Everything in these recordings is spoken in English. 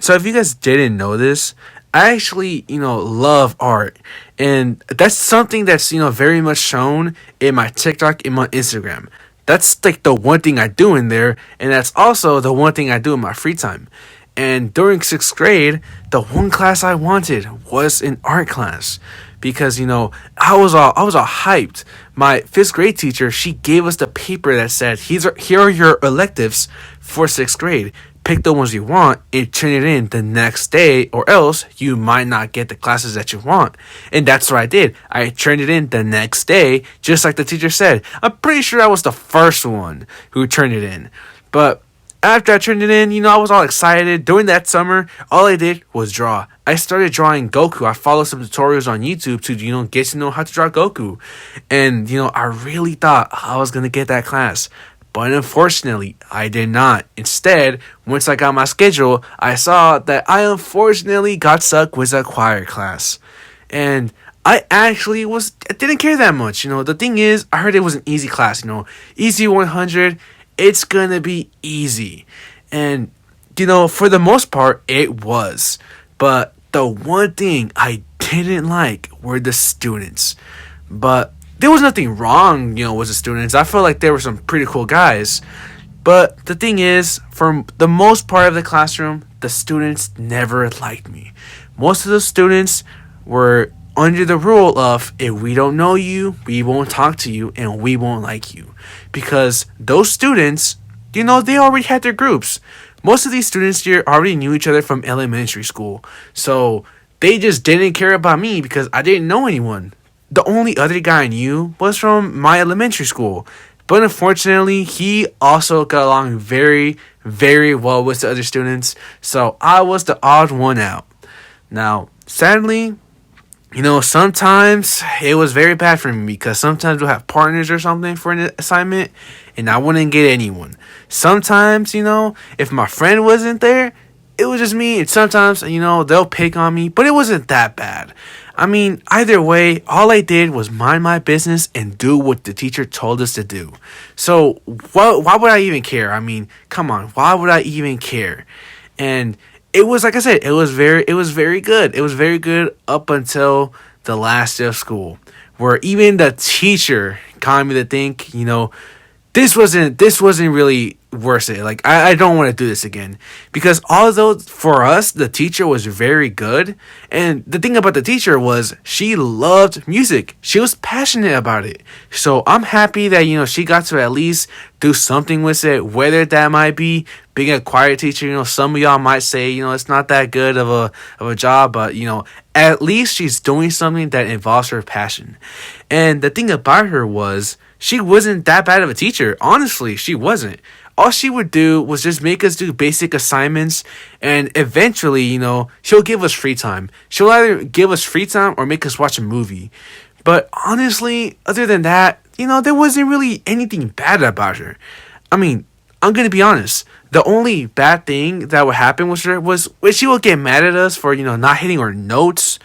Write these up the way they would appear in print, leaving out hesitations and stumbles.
So if you guys didn't know this, I actually, love art. And that's something that's, very much shown in my TikTok and my Instagram. That's like the one thing I do in there, and that's also the one thing I do in my free time. And during sixth grade, the one class I wanted was an art class because I was all hyped. My fifth grade teacher, she gave us the paper that said, here are your electives for sixth grade. Pick the ones you want and turn it in the next day, or else you might not get the classes that you want. And that's what I did. I turned it in the next day, just like the teacher said. I'm pretty sure I was the first one who turned it in. But after I turned it in, I was all excited. During that summer, all I did was draw. I started drawing Goku. I followed some tutorials on YouTube to, get to know how to draw Goku. And, I really thought I was going to get that class. But unfortunately, I did not. Instead, once I got my schedule, I saw that I unfortunately got stuck with a choir class. And I didn't care that much. The thing is, I heard it was an easy class, easy 100. It's gonna be easy. And, for the most part, it was. But the one thing I didn't like were the students. But there was nothing wrong, with the students. I felt like there were some pretty cool guys. But the thing is, for the most part of the classroom, the students never liked me. Most of the students were under the rule of, if we don't know you, we won't talk to you, and we won't like you. Because those students, they already had their groups. Most of these students here already knew each other from elementary school. So they just didn't care about me because I didn't know anyone. The only other guy I knew was from my elementary school. But unfortunately, he also got along very, very well with the other students. So I was the odd one out. Now, sadly, sometimes it was very bad for me because sometimes we'll have partners or something for an assignment and I wouldn't get anyone. Sometimes, if my friend wasn't there, it was just me. And sometimes, they'll pick on me, but it wasn't that bad. I mean, either way, all I did was mind my business and do what the teacher told us to do. So why would I even care? I mean, come on, why would I even care? And it was, like I said, it was very good. It was very good up until the last day of school, where even the teacher got me to think, this wasn't really worth it. Like, I don't want to do this again. Because although for us, the teacher was very good. And the thing about the teacher was she loved music. She was passionate about it. So I'm happy that, she got to at least do something with it. Whether that might be being a choir teacher. Some of y'all might say, it's not that good of a job. But, at least she's doing something that involves her passion. And the thing about her was, she wasn't that bad of a teacher. Honestly, she wasn't. All she would do was just make us do basic assignments, and eventually, she'll give us free time. She'll either give us free time or make us watch a movie. But honestly, other than that, there wasn't really anything bad about her. I mean, I'm going to be honest. The only bad thing that would happen with her was when she would get mad at us for, not hitting our notes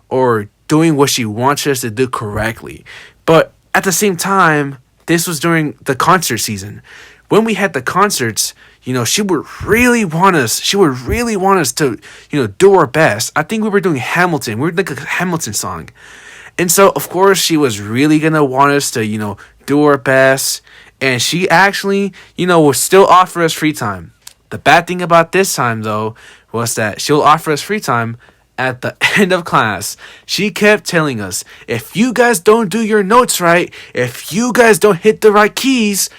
or doing what she wants us to do correctly. But at the same time, this was during the concert season. When we had the concerts, she would really want us to, do our best. I think we were doing Hamilton. We were doing a Hamilton song. And so, of course, she was really going to want us to, do our best. And she actually, would still offer us free time. The bad thing about this time, though, was that she'll offer us free time at the end of class. She kept telling us, if you guys don't do your notes right, if you guys don't hit the right keys,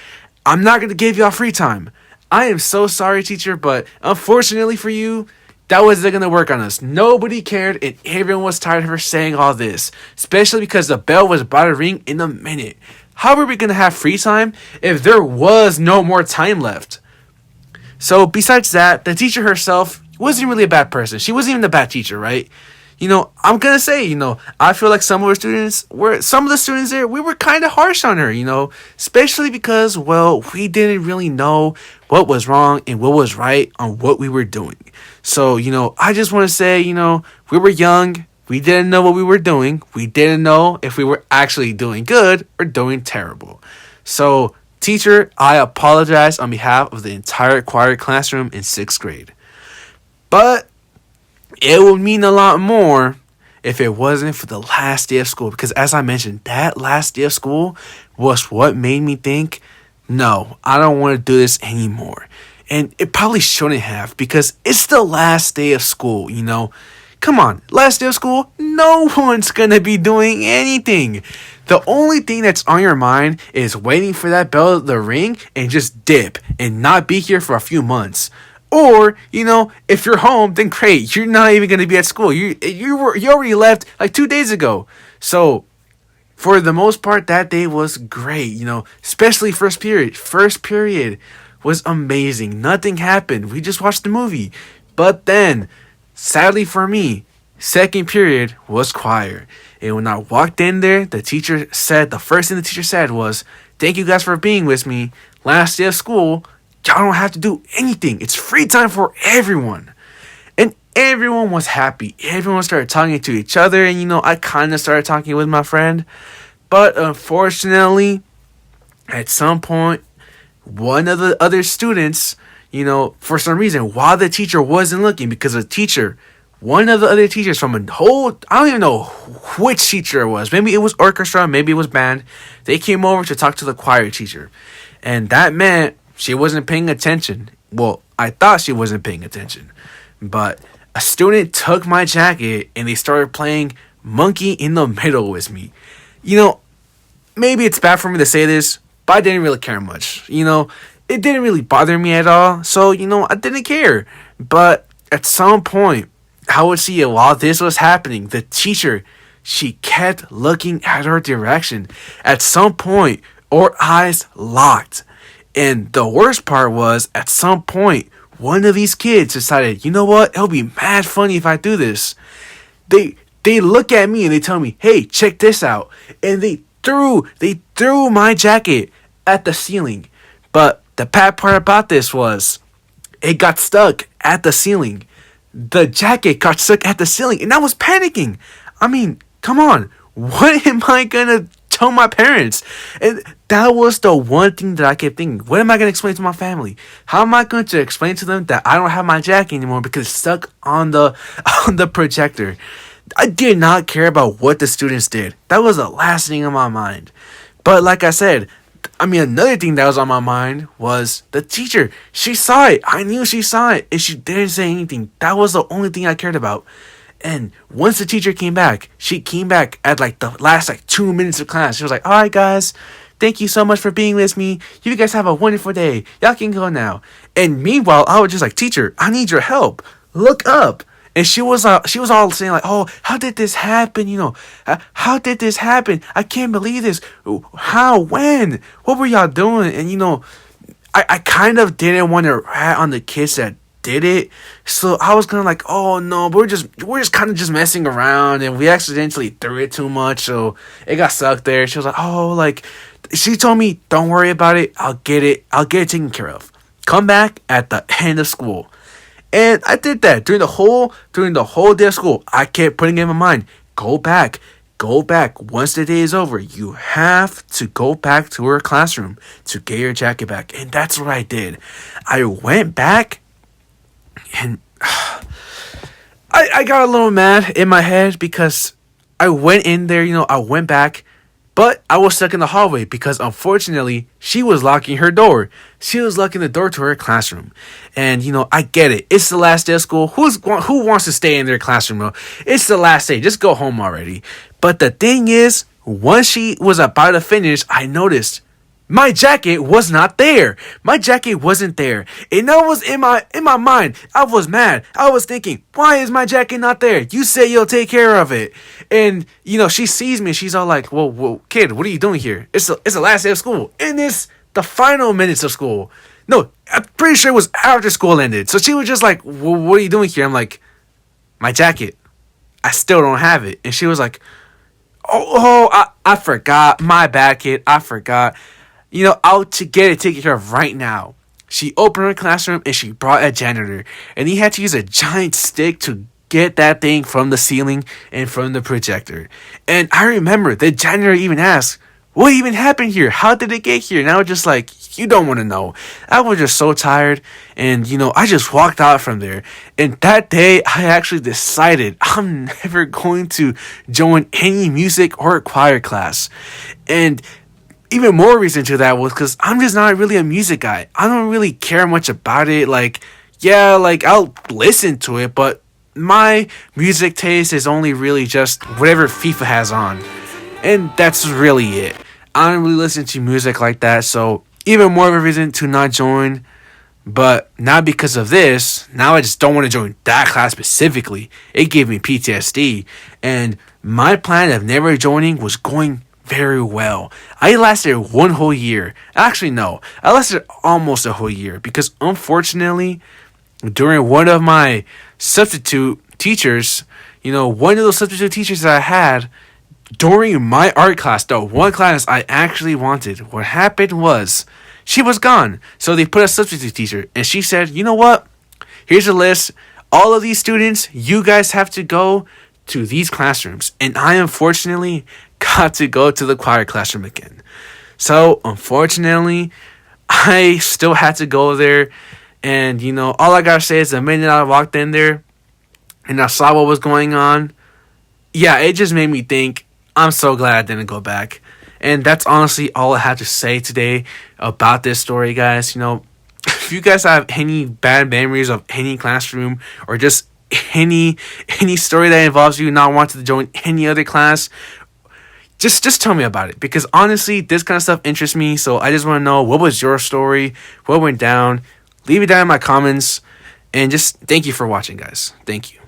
I'm not going to give y'all free time. I am so sorry, teacher, but unfortunately for you, that wasn't going to work on us. Nobody cared, and everyone was tired of her saying all this, especially because the bell was about to ring in a minute. How were we going to have free time if there was no more time left? So besides that, the teacher herself wasn't really a bad person. She wasn't even a bad teacher, right? I'm going to say, I feel like some of the students there, we were kind of harsh on her, especially because, well, we didn't really know what was wrong and what was right on what we were doing. So, I just want to say, we were young. We didn't know what we were doing. We didn't know if we were actually doing good or doing terrible. So, teacher, I apologize on behalf of the entire choir classroom in 6th grade. But it would mean a lot more if it wasn't for the last day of school. Because as I mentioned, that last day of school was what made me think, no, I don't want to do this anymore. And it probably shouldn't have, because it's the last day of school, you know. Come on, last day of school, no one's going to be doing anything. The only thing that's on your mind is waiting for that bell to ring and just dip and not be here for a few months. Or, you know, if you're home, then great. You're not even going to be at school. You already left like 2 days ago. So, for the most part, that day was great, you know, especially first period. First period was amazing. Nothing happened. We just watched the movie. But then, sadly for me, second period was choir. And when I walked in there, the first thing the teacher said was, "Thank you guys for being with me. Last day of school, y'all don't have to do anything. It's free time for everyone." And everyone was happy. Everyone started talking to each other. And, you know, I kind of started talking with my friend. But unfortunately, at some point, one of the other students, you know, for some reason, while the teacher wasn't looking, because one of the other teachers from a whole, I don't even know which teacher it was. Maybe it was orchestra, maybe it was band. They came over to talk to the choir teacher. And that meant she wasn't paying attention. Well, I thought she wasn't paying attention. But a student took my jacket and they started playing Monkey in the Middle with me. You know, maybe it's bad for me to say this, but I didn't really care much. You know, it didn't really bother me at all. So, you know, I didn't care. But at some point, I would see it while this was happening. The teacher, she kept looking at our direction. At some point, our eyes locked. And the worst part was, at some point, one of these kids decided, you know what? It'll be mad funny if I do this. They look at me and they tell me, "Hey, check this out." And they threw my jacket at the ceiling. But the bad part about this was, it got stuck at the ceiling. The jacket got stuck at the ceiling, and I was panicking. I mean, come on. What am I going to tell my parents? And that was the one thing that I kept thinking. What am I going to explain to my family? How am I going to explain to them that I don't have my jacket anymore because it's stuck on the projector? I did not care about what the students did. That was the last thing on my mind. But like I said, another thing that was on my mind was the teacher. She saw it. I knew she saw it. And she didn't say anything. That was the only thing I cared about. And once the teacher came back, she came back at like the last 2 minutes of class. She was like, "All right, guys, thank you so much for being with me. You guys have a wonderful day. Y'all can go now." And meanwhile, I was just like, "Teacher, I need your help. Look up." And she was all saying like, "Oh, how did this happen? You know, how did this happen? I can't believe this. How? When? What were y'all doing?" And, you know, I kind of didn't want to rat on the kids that did it. So I was kind of like, "Oh no, we're just kind of just messing around, and we accidentally threw it too much, so it got stuck there." She was like, "Oh, like," she told me, "Don't worry about it. I'll get it taken care of. Come back at the end of school." And I did that during the whole day of school. I kept putting it in my mind, go back. Once the day is over, you have to go back to her classroom to get your jacket back. And that's what I did. I went back, and I got a little mad in my head because I went in there, you know, I went back. But I was stuck in the hallway because, unfortunately, she was locking her door. She was locking the door to her classroom. And, you know, I get it. It's the last day of school. Who wants to stay in their classroom, though? It's the last day. Just go home already. But the thing is, once she was about to finish, I noticed my jacket was not there. My jacket wasn't there. And that was in my mind. I was mad. I was thinking, why is my jacket not there? You say you'll take care of it. And, you know, she sees me. She's all like, whoa, kid, what are you doing here? It's the last day of school. And it's the final minutes of school. No, I'm pretty sure it was after school ended. So she was just like, well, what are you doing here? I'm like, my jacket. I still don't have it. And she was like, I forgot. My bad, kid. I forgot. You know, I'll get it taken care of right now. She opened her classroom and she brought a janitor. And he had to use a giant stick to get that thing from the ceiling and from the projector. And I remember the janitor even asked, what even happened here? How did it get here? And I was just like, you don't want to know. I was just so tired. And, I just walked out from there. And that day, I actually decided I'm never going to join any music or choir class. And even more reason to that was because I'm just not really a music guy. I don't really care much about it. I'll listen to it, but my music taste is only really just whatever FIFA has on. And that's really it. I don't really listen to music like that, so even more of a reason to not join. But not because of this. Now I just don't want to join that class specifically. It gave me PTSD. And my plan of never joining was going very well. I lasted 1 whole year. Actually, no. I lasted almost a whole year. Because unfortunately, during one of my substitute teachers, one of those substitute teachers that I had, during my art class, the one class I actually wanted, what happened was she was gone. So they put a substitute teacher, and she said, you know what? Here's a list. All of these students, you guys have to go to these classrooms. And I unfortunately got to go to the choir classroom again. So unfortunately, I still had to go there. And, all I gotta say is the minute I walked in there and I saw what was going on, yeah, it just made me think, I'm so glad I didn't go back. And that's honestly all I have to say today about this story, guys. If you guys have any bad memories of any classroom or just any story that involves you not wanting to join any other class, just tell me about it. Because honestly, this kind of stuff interests me. So I just want to know, what was your story? What went down? Leave it down in my comments. And just thank you for watching, guys. Thank you.